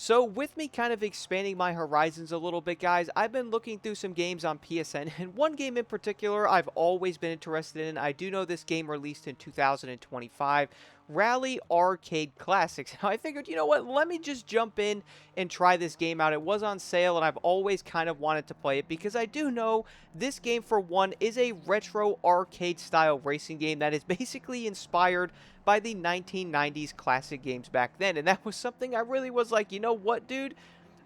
So, with me kind of expanding my horizons a little bit, guys, I've been looking through some games on PSN, and one game in particular I've always been interested in. I do know this game released in 2025, Rally Arcade Classics. Now, I figured, you know what, let me just jump in and try this game out. It was on sale, and I've always kind of wanted to play it because I do know this game, for one, is a retro arcade style racing game that is basically inspired by the 1990s classic games back then. And that was something I really was like, you know what, dude?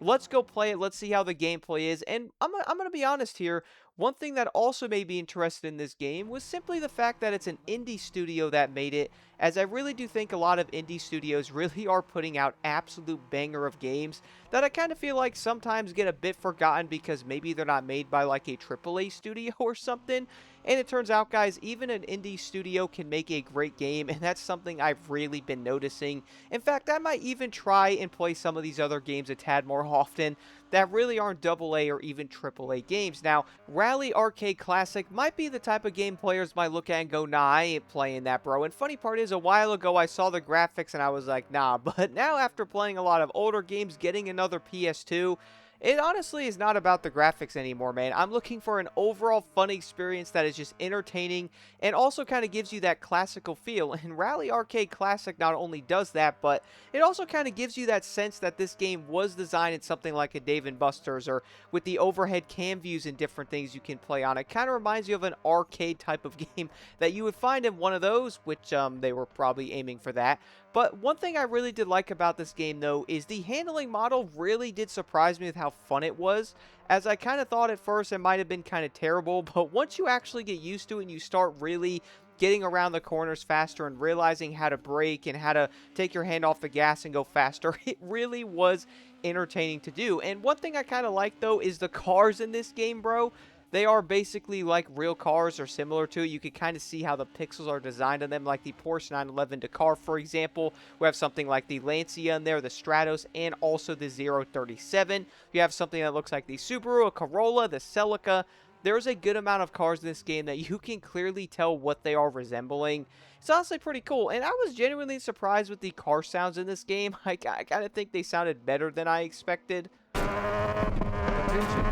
Let's go play it. Let's see how the gameplay is. And I'm going to be honest here. One thing that also made me interested in this game was simply the fact that it's an indie studio that made it, as I really do think a lot of indie studios really are putting out absolute banger of games that I kind of feel like sometimes get a bit forgotten because maybe they're not made by like a AAA studio or something. And it turns out, guys, even an indie studio can make a great game, and that's something I've really been noticing. In fact, I might even try and play some of these other games a tad more often that really aren't AA or even AAA games. Now, Rally Arcade Classic might be the type of game players might look at and go, nah, I ain't playing that, bro. And funny part is, a while ago I saw the graphics and I was like, nah, but now after playing a lot of older games, getting another PS2, it honestly is not about the graphics anymore, man. I'm looking for an overall fun experience that is just entertaining and also kind of gives you that classical feel. And Rally Arcade Classic not only does that, but it also kind of gives you that sense that this game was designed in something like a Dave & Buster's, or with the overhead cam views and different things you can play on. It kind of reminds you of an arcade type of game that you would find in one of those, which they were probably aiming for that. But one thing I really did like about this game, though, is the handling model really did surprise me with how fun it was, as I kind of thought at first it might have been kind of terrible, but once you actually get used to it and you start really getting around the corners faster and realizing how to brake and how to take your hand off the gas and go faster, it really was entertaining to do. And one thing I kind of like, though, is the cars in this game, bro. They are basically like real cars or similar to it. You can kind of see how the pixels are designed on them, like the Porsche 911 Dakar, for example. We have something like the Lancia in there, the Stratos, and also the 037. You have something that looks like the Subaru, a Corolla, the Celica. There's a good amount of cars in this game that you can clearly tell what they are resembling. It's honestly pretty cool, and I was genuinely surprised with the car sounds in this game. I kind of think they sounded better than I expected. Attention,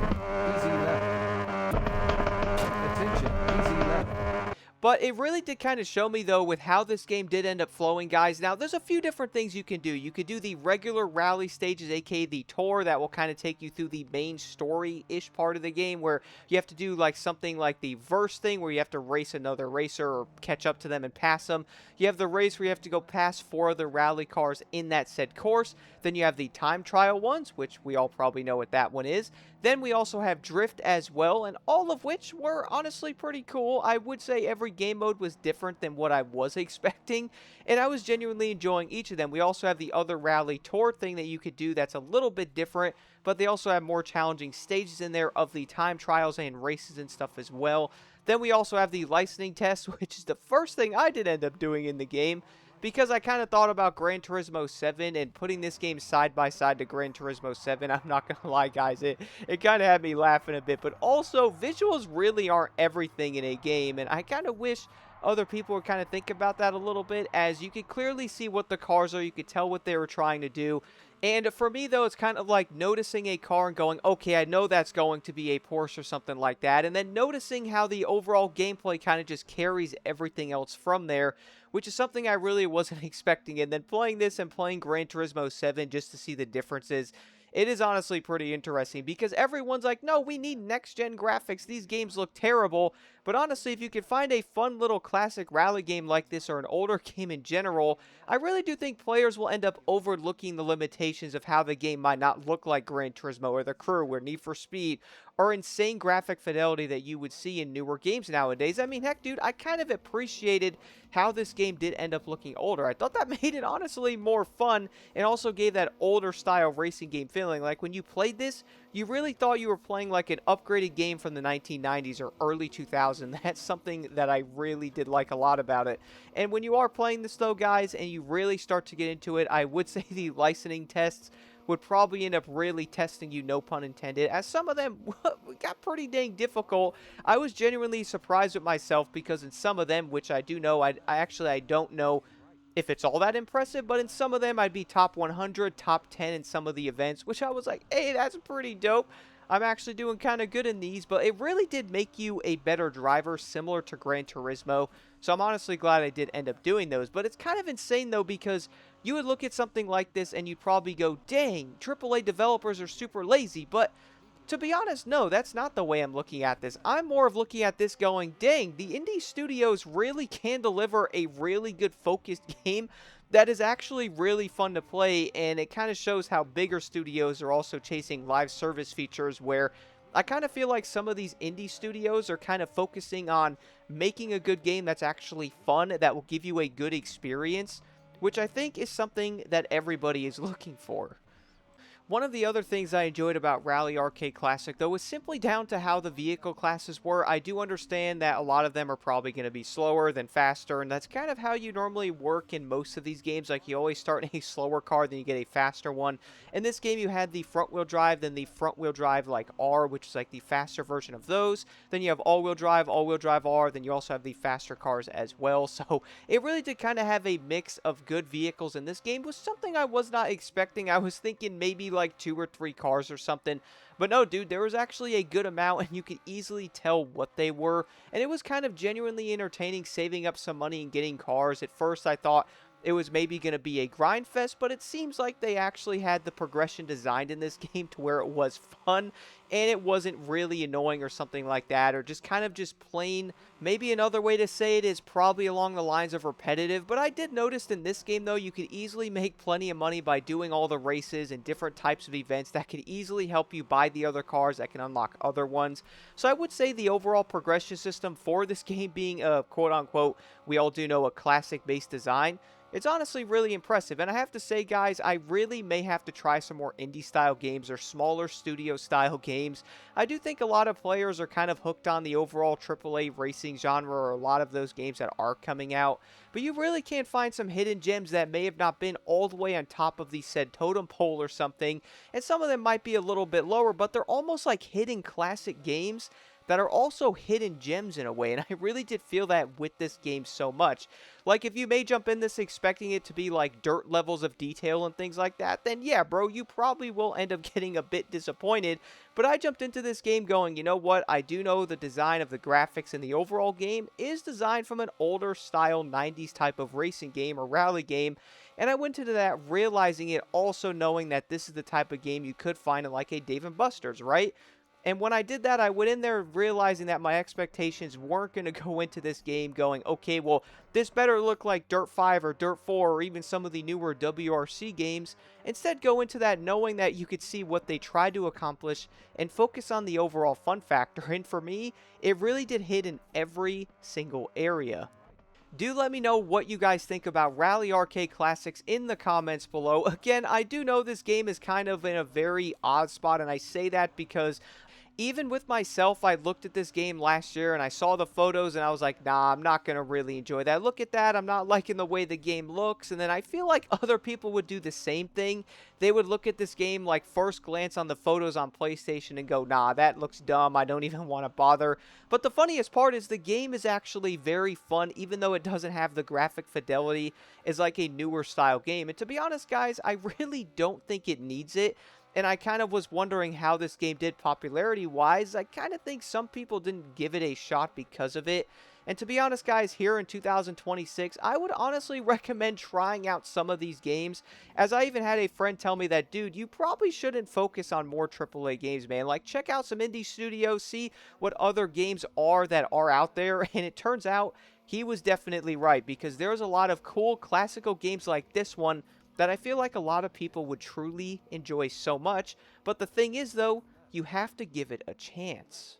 easy left. Attention, easy left. But it really did kind of show me, though, with how this game did end up flowing, guys. Now, there's a few different things you can do. You could do the regular rally stages, aka the tour, that will kind of take you through the main story-ish part of the game, where you have to do like something like the verse thing, where you have to race another racer or catch up to them and pass them. You have the race where you have to go past 4 other rally cars in that said course. Then you have the time trial ones, which we all probably know what that one is. Then we also have drift as well, and all of which were honestly pretty cool. I would say every game mode was different than what I was expecting, and I was genuinely enjoying each of them. We also have the other rally tour thing that you could do that's a little bit different, but they also have more challenging stages in there of the time trials and races and stuff as well. Then we also have the licensing test, which is the first thing I did end up doing in the game, because I kind of thought about Gran Turismo 7 and putting this game side by side to Gran Turismo 7. I'm not going to lie, guys. It kind of had me laughing a bit. But also, visuals really aren't everything in a game. And I kind of wish other people would kind of think about that a little bit, as you could clearly see what the cars are. You could tell what they were trying to do. And for me, though, it's kind of like noticing a car and going, okay, I know that's going to be a Porsche or something like that. And then noticing how the overall gameplay kind of just carries everything else from there, which is something I really wasn't expecting. And then playing this and playing Gran Turismo 7 just to see the differences, it is honestly pretty interesting, because everyone's like, no, we need next-gen graphics. These games look terrible. But honestly, if you could find a fun little classic rally game like this, or an older game in general, I really do think players will end up overlooking the limitations of how the game might not look like Gran Turismo or The Crew or Need for Speed, or insane graphic fidelity that you would see in newer games nowadays. I mean, heck, dude, I kind of appreciated how this game did end up looking older. I thought that made it honestly more fun, and also gave that older style racing game feeling. Like when you played this, you really thought you were playing like an upgraded game from the 1990s or early 2000s. That's something that I really did like a lot about it. And when you are playing this, though, guys, and you really start to get into it, I would say the licensing tests would probably end up really testing you, no pun intended, as some of them got pretty dang difficult. I was genuinely surprised with myself, because in some of them, which I do know, I don't know if it's all that impressive, but in some of them I'd be top 100, top 10 in some of the events, which I was like, hey, that's pretty dope. I'm actually doing kind of good in these, but it really did make you a better driver, similar to Gran Turismo. So I'm honestly glad I did end up doing those. But it's kind of insane, though, because you would look at something like this and you'd probably go, dang, AAA developers are super lazy. But to be honest, no, that's not the way I'm looking at this. I'm more of looking at this going, dang, the indie studios really can deliver a really good focused game that is actually really fun to play, and it kind of shows how bigger studios are also chasing live service features where I kind of feel like some of these indie studios are kind of focusing on making a good game that's actually fun, that will give you a good experience, which I think is something that everybody is looking for. One of the other things I enjoyed about Rally Arcade Classic, though, was simply down to how the vehicle classes were. I do understand that a lot of them are probably going to be slower than faster, and that's kind of how you normally work in most of these games. Like, you always start in a slower car, then you get a faster one. In this game, you had the front-wheel drive, then the front-wheel drive, like, R, which is, like, the faster version of those. Then you have all-wheel drive R, then you also have the faster cars as well. So, it really did kind of have a mix of good vehicles in this game, was something I was not expecting. I was thinking maybe like 2 or 3 cars or something, but no, dude, there was actually a good amount, and you could easily tell what they were, and it was kind of genuinely entertaining, saving up some money and getting cars. At first I thought it was maybe going to be a grind fest, but it seems like they actually had the progression designed in this game to where it was fun, and it wasn't really annoying or something like that, or just kind of just plain. Maybe another way to say it is probably along the lines of repetitive, but I did notice in this game, though, you could easily make plenty of money by doing all the races and different types of events that could easily help you buy the other cars that can unlock other ones. So I would say the overall progression system for this game being a quote-unquote, we all do know, a classic-based design, it's honestly really impressive, and I have to say, guys, I really may have to try some more indie-style games or smaller studio-style games. I do think a lot of players are kind of hooked on the overall AAA racing genre, or a lot of those games that are coming out, but you really can find some hidden gems that may have not been all the way on top of the said totem pole or something, and some of them might be a little bit lower, but they're almost like hidden classic games that are also hidden gems in a way, and I really did feel that with this game so much. Like, if you may jump in this expecting it to be like dirt levels of detail and things like that, then yeah, bro, you probably will end up getting a bit disappointed. But I jumped into this game going, you know what, I do know the design of the graphics in the overall game is designed from an older style 90s type of racing game or rally game, and I went into that realizing it, also knowing that this is the type of game you could find in like a Dave & Buster's, right? And when I did that, I went in there realizing that my expectations weren't going to go into this game going, okay, well, this better look like Dirt 5 or Dirt 4 or even some of the newer WRC games. Instead, go into that knowing that you could see what they tried to accomplish and focus on the overall fun factor. And for me, it really did hit in every single area. Do let me know what you guys think about Rally Arcade Classics in the comments below. Again, I do know this game is kind of in a very odd spot, and I say that because even with myself, I looked at this game last year and I saw the photos and I was like, nah, I'm not going to really enjoy that. Look at that. I'm not liking the way the game looks. And then I feel like other people would do the same thing. They would look at this game like first glance on the photos on PlayStation and go, nah, that looks dumb. I don't even want to bother. But the funniest part is the game is actually very fun, even though it doesn't have the graphic fidelity as like a newer style game. And to be honest, guys, I really don't think it needs it. And I kind of was wondering how this game did popularity-wise. I kind of think some people didn't give it a shot because of it. And to be honest, guys, here in 2026, I would honestly recommend trying out some of these games. As I even had a friend tell me that, dude, you probably shouldn't focus on more AAA games, man. Like, check out some indie studios, see what other games are that are out there. And it turns out he was definitely right, because there's a lot of cool classical games like this one that I feel like a lot of people would truly enjoy so much. But the thing is, though, you have to give it a chance.